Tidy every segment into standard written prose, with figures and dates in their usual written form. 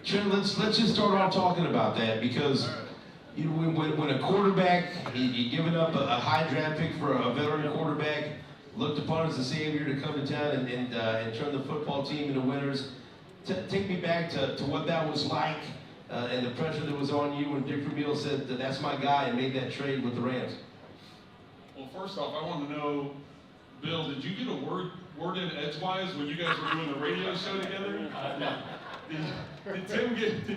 Trent, let's just start off talking about that, because you know, when a quarterback, you're giving up a high draft pick for a veteran quarterback, looked upon as a savior to come to town and turn the football team into winners. Take me back to what that was like, and the pressure that was on you when Dick Vermeil said that that's my guy and made that trade with the Rams. Well, first off, I want to know, Bill, did you get a word in edgewise when you guys were doing the radio show together? No. Did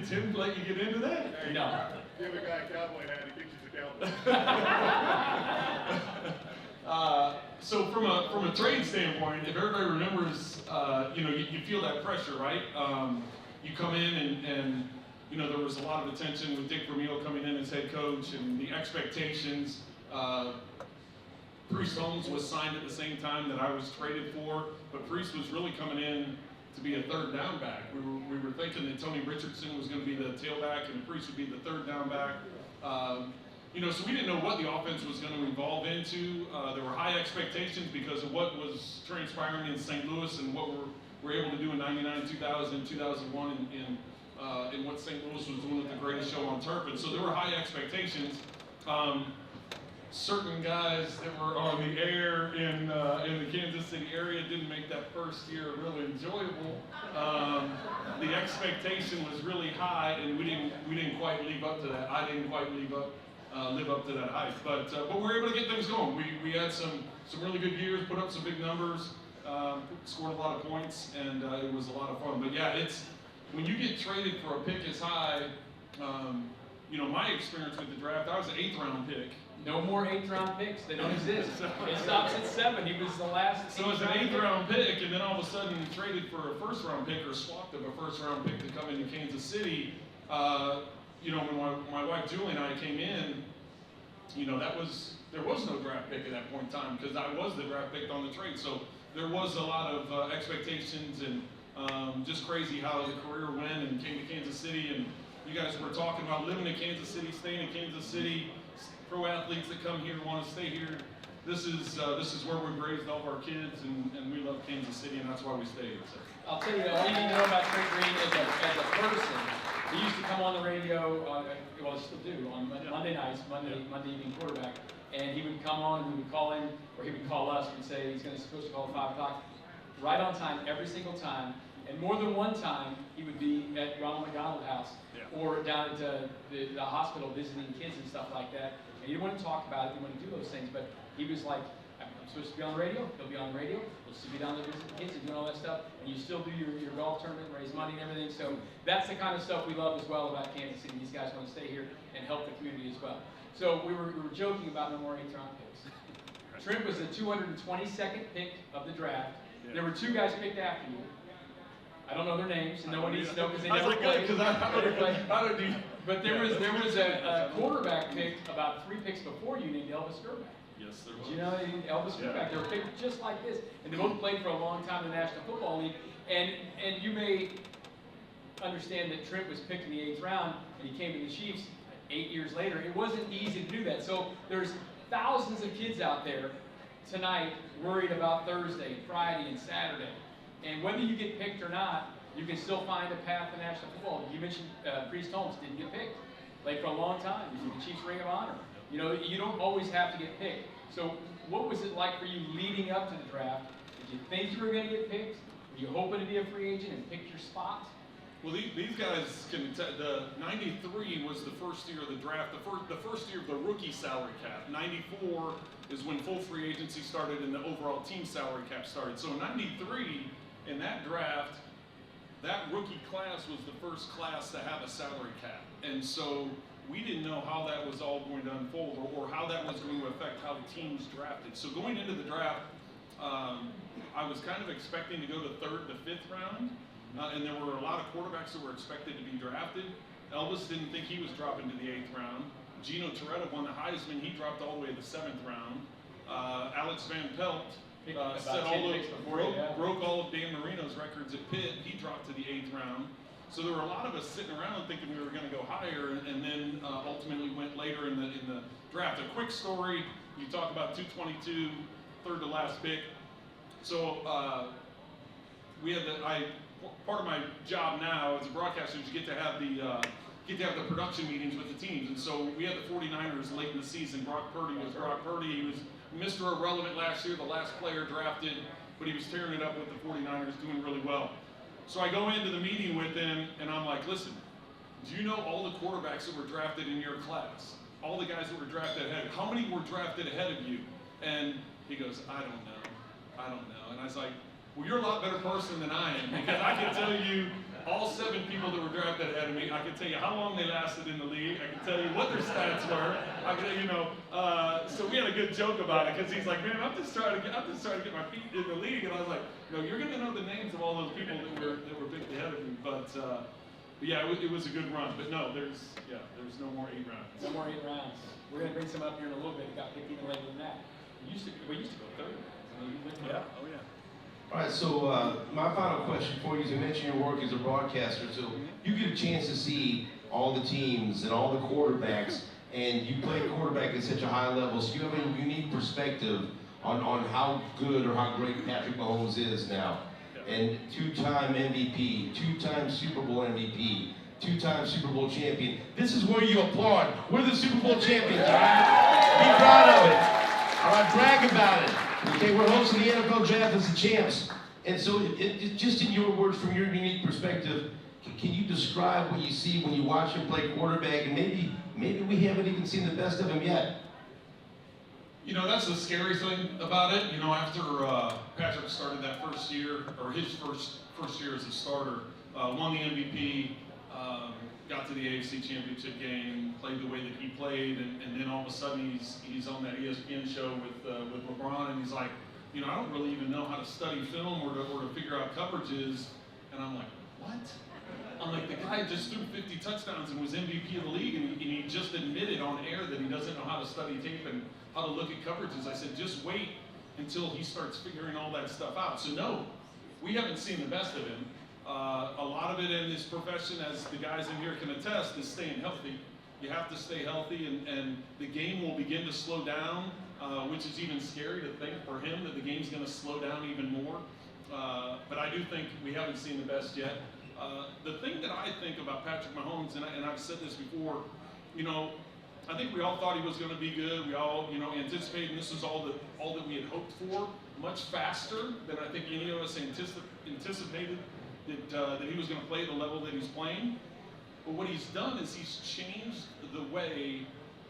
Tim let you get into that? No. The other guy, cowboy hat, he thinks he's a cowboy. So from a trade standpoint, if everybody remembers, you know, you feel that pressure, right? You come in and you know, there was a lot of attention with Dick Vermeil coming in as head coach, and the expectations. Priest Holmes was signed at the same time that I was traded for, but Priest was really coming in to be a third down back. We were thinking that Tony Richardson was going to be the tailback and Priest would be the third down back. You know, so we didn't know what the offense was going to evolve into. There were high expectations because of what was transpiring in St. Louis and what we're able to do in '99, 2000, 2001, and what St. Louis was doing with the greatest show on turf. And so there were high expectations. Certain guys that were on the air in the Kansas City area didn't make that first year really enjoyable. The expectation was really high, and we didn't quite live up to that. I didn't quite live up to that hype. But we were able to get things going. We had some really good years, put up some big numbers, scored a lot of points, and it was a lot of fun. But yeah, it's when you get traded for a pick as high. You know, my experience with the draft, I was an 8th round pick. No more 8th round picks. They don't exist. It stops at 7. He was the last. So it's an 8th round pick, and then all of a sudden traded for a 1st round pick or swapped of a 1st round pick to come into Kansas City. You know, when my wife Julie and I came in, you know, there was no draft pick at that point in time because I was the draft pick on the trade. So there was a lot of expectations and just crazy how the career went and came to Kansas City. And you guys were talking about living in Kansas City, staying in Kansas City. Pro athletes that come here want to stay here. This is where we've raised all of our kids, and we love Kansas City, and that's why we stayed. So. I'll tell you, all you need to know about Trent Green as a person. He used to come on the radio, well, he still do, on Monday nights, Monday evening quarterback, and he would come on and we would call in, or he would call us and say he's supposed to call at 5 o'clock, right on time every single time. And more than one time, he would be at Ronald McDonald House or down at the hospital visiting kids and stuff like that. And he didn't want to talk about it, he didn't want to do those things, but he was like, I'm supposed to be on the radio, he'll be on the radio, we'll still be down there visiting kids and doing all that stuff, and you still do your golf tournament, raise money and everything. So that's the kind of stuff we love as well about Kansas City. These guys want to stay here and help the community as well. So we were joking about no more 8th round picks. Trent was the 222nd pick of the draft. There were 2 guys picked after you. I don't know their names, and no one needs to know because they never played. But there was a quarterback pick about 3 picks before you named Elvis Grbac. Yes, there was. You know, Elvis Grbac. They were picked just like this, and they both played for a long time in the National Football League. And you may understand that Trent was picked in the 8th round, and he came to the Chiefs 8 years later. It wasn't easy to do that. So there's thousands of kids out there tonight worried about Thursday, Friday, and Saturday. And whether you get picked or not, you can still find a path to National Football. You mentioned Priest Holmes didn't get picked. Played for a long time. He's in the Chiefs Ring of Honor. You know, you don't always have to get picked. So what was it like for you leading up to the draft? Did you think you were going to get picked? Were you hoping to be a free agent and pick your spot? Well, these guys can. The '93 was the first year of the draft. The first year of the rookie salary cap. '94 is when full free agency started and the overall team salary cap started. So in '93, in that draft, that rookie class was the first class to have a salary cap. And so we didn't know how that was all going to unfold or how that was going to affect how the teams drafted. So going into the draft, I was kind of expecting to go to 3rd to 5th round. And there were a lot of quarterbacks that were expected to be drafted. Elvis didn't think he was dropping to the 8th round. Gino Toretta won the Heisman. He dropped all the way to the 7th round. Alex Van Pelt broke all of Dan Marino's records at Pitt. He dropped to the 8th round. So there were a lot of us sitting around thinking we were going to go higher, and then ultimately went later in the draft. A quick story: you talk about 222, 3rd to last pick. So we had part of my job now as a broadcaster is you get to have the production meetings with the teams. And so we had the 49ers late in the season. Brock Purdy was Brock Purdy. He was Mr. Irrelevant last year, the last player drafted, but he was tearing it up with the 49ers, doing really well. So I go into the meeting with him, and I'm like, listen, do you know all the quarterbacks that were drafted in your class? All the guys that were drafted ahead. How many were drafted ahead of you? And he goes, I don't know. And I was like, well, you're a lot better person than I am, because I can tell you all 7 people that were drafted ahead of me. I can tell you how long they lasted in the league. I can tell you what their stats were. I can, so we had a good joke about it, because he's like, man, I'm just trying to get my feet in the league. And I was like, no, you're going to know the names of all those people that were picked ahead of you. But yeah, it was a good run. But no, there's no more 8 rounds. No more 8 rounds. We're going to bring some up here in a little bit. It got picked even later than that. We used to go 30 rounds. I mean, Yeah. Oh yeah. All right, so my final question for you is, you mentioned your work as a broadcaster, so you get a chance to see all the teams and all the quarterbacks, and you play quarterback at such a high level, so you have a unique perspective on how good or how great Patrick Mahomes is now. And 2-time MVP, 2-time Super Bowl MVP, 2-time Super Bowl champion. This is where you applaud. We're the Super Bowl champions, all right? Be proud of it. All right, brag about it. Okay, we're hosting the NFL Draft as the champs. And so, just in your words, from your unique perspective, can you describe what you see when you watch him play quarterback? And maybe we haven't even seen the best of him yet. That's the scary thing about it. After Patrick started that first year, or his first year as a starter, won the MVP, got to the AFC Championship game, played the way that he played, and then all of a sudden he's on that ESPN show with LeBron, and he's like, I don't really even know how to study film or to figure out coverages. And I'm like, what? I'm like, the guy just threw 50 touchdowns and was MVP of the league, and he just admitted on air that he doesn't know how to study tape and how to look at coverages. I said, just wait until he starts figuring all that stuff out. So no, we haven't seen the best of him. A lot of it in this profession, as the guys in here can attest, is staying healthy. You have to stay healthy, and the game will begin to slow down, which is even scary to think for him that the game's going to slow down even more. But I do think we haven't seen the best yet. The thing that I think about Patrick Mahomes, and I've said this before, I think we all thought he was going to be good. We all, anticipated, and this is all that we had hoped for, much faster than I think any of us anticipated that he was going to play the level that he's playing. But what he's done is he's changed the way.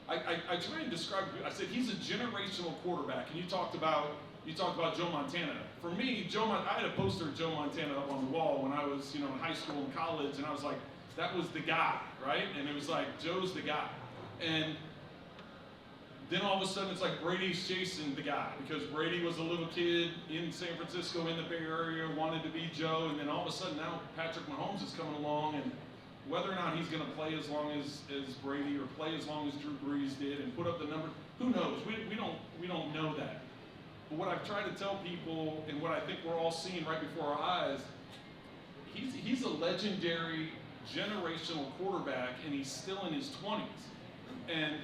I try and describe it. I said he's a generational quarterback, and you talked about Joe Montana. For me, I had a poster of Joe Montana up on the wall when I was, in high school and college, and I was like, that was the guy, right? And it was like, Joe's the guy. And then all of a sudden it's like Brady's chasing the guy, because Brady was a little kid in San Francisco in the Bay Area, wanted to be Joe, and then all of a sudden now Patrick Mahomes is coming along, and whether or not he's going to play as long as Brady or play as long as Drew Brees did and put up the number, who knows? We don't know that. But what I've tried to tell people, and what I think we're all seeing right before our eyes, he's a legendary generational quarterback, and he's still in his 20s. And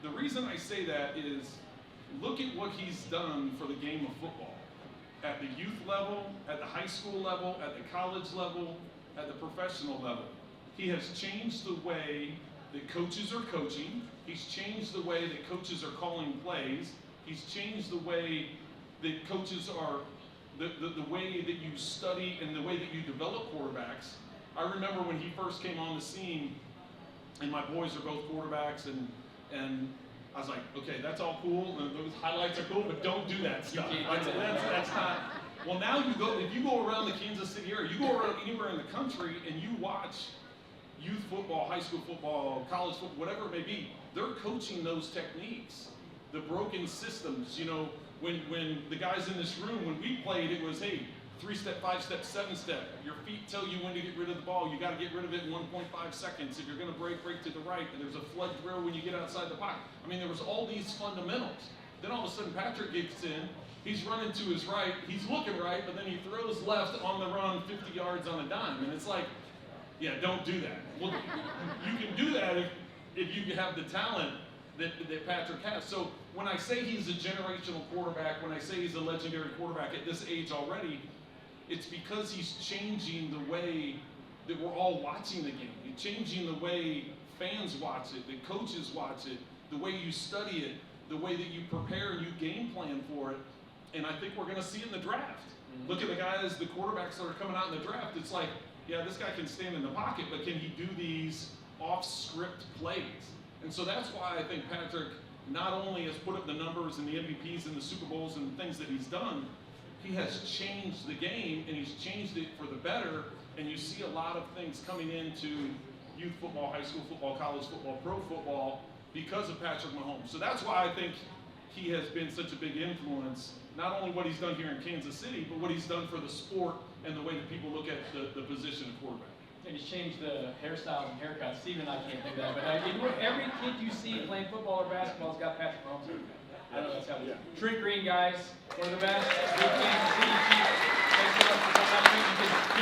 the reason I say that is, look at what he's done for the game of football. At the youth level, at the high school level, at the college level, at the professional level. He has changed the way that coaches are coaching. He's changed the way that coaches are calling plays. He's changed the way that coaches are, the way that you study and the way that you develop quarterbacks. I remember when he first came on the scene, and my boys are both quarterbacks, and I was like, okay, that's all cool, and those highlights are cool, but don't do that stuff. That's not. Well, now if you go around the Kansas City area, you go around anywhere in the country, and you watch youth football, high school football, college football, whatever it may be, they're coaching those techniques, the broken systems. When the guys in this room, when we played, it was, hey, 3-step, 5-step, 7-step. Your feet tell you when to get rid of the ball. You got to get rid of it in 1.5 seconds. If you're going to break to the right. And there's a flood drill when you get outside the pocket. I mean, there was all these fundamentals. Then all of a sudden, Patrick gets in. He's running to his right. He's looking right, but then he throws left on the run 50 yards on a dime. And it's like, yeah, don't do that. Well, you can do that if you have the talent that Patrick has. So when I say he's a generational quarterback, when I say he's a legendary quarterback at this age already, It's because he's changing the way that we're all watching the game. He's changing the way fans watch it, that coaches watch it, the way you study it, the way that you prepare and you game plan for it. And I think we're going to see it in the draft. Look at the guys, the quarterbacks that are coming out in the draft. It's like, yeah, this guy can stand in the pocket, but can he do these off-script plays? And so that's why I think Patrick not only has put up the numbers and the MVPs and the Super Bowls and the things that he's done, he has changed the game, and he's changed it for the better. And you see a lot of things coming into youth football, high school football, college football, pro football because of Patrick Mahomes. So that's why I think he has been such a big influence, not only what he's done here in Kansas City, but what he's done for the sport and the way that people look at the position of quarterback. And he's changed the hairstyles and haircuts. Steven and I can't think of that, but every kid you see playing football or basketball has got Patrick Mahomes. I don't know that's how it is. Trent Green, guys, one of the best. Good Kansas City Chiefs. Thanks so much for coming out.